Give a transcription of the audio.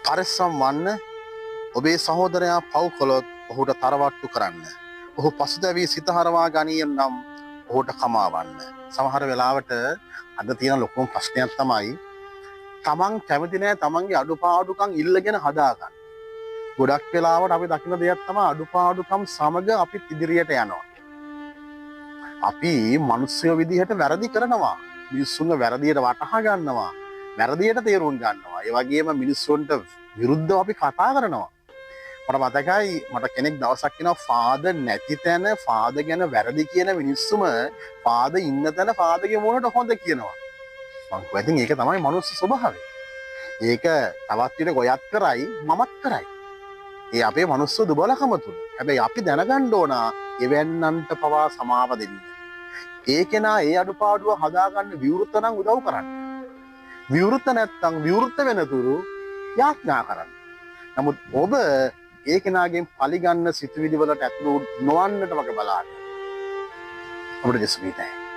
පරිස්සම් වන්න. ඔබේ සහෝදරයා පව් කළොත් ඔහුට තරවට්ටු කරන්න. ඔහු පසුතැවී සිත හරවා ගනියෙන් නම් ඔහුට කමාවන්න. සමහර වෙලාවට අද තියෙන ලොකුම ප්‍රශ්නයක් තමයි තමන් කැමති නෑ තමන්ගේ අඩුපාඩුකම් ඉල්ලගෙන හදාගන්න. ගොඩක් වෙලාවට අපි දකින දෙයක් තමයි අඩුපාඩුකම් සමග අපි ඉදිරියට යනවා. අපි මිනිස්සු විදිහට වැරදි කරනවා. මිනිස්සුන්ගේ වැරදියට වටහා ගන්නවා. වැරදියට තේරුම් ගන්නවා. ඒ වගේම මිනිස්සුන්ට විරුද්ධව අපි කතා කරනවා. මට මතකයි මට කෙනෙක් දවසක් කියනවා ෆාදර් නැති තැන ෆාදර් ගැන වැරදි කියන මිනිස්සුම ෆාදර් ඉන්න තැන ෆාදර්ගේ මොනට හොඳ කියනවා. මං කිව්වා ඉතින් ඒක තමයි මනුස්ස ස්වභාවය. ඒක තවත් විදිහට ගොයත් කරයි මමත් කරයි. ඒ අපේ මනුස්ස දුබලකම තුල. හැබැයි අපි දැනගන්න ඕන එවන්නන්ට පවා සමාව දෙන්න. ඒ කෙනා ඒ අඩුපාඩුව හදාගන්න විවෘත නම් උදව් කරන්න. විවෘත නැත්තම් විවෘත වෙනතුරු යාඥා කරන්න. නමුත් ඔබ ඒ කෙනාගෙන් පරිගන්න සිතුවිලි වලට ඇතුළු නොවන්නට වගේ බලන්න. අපිට දෙසුවිතයි.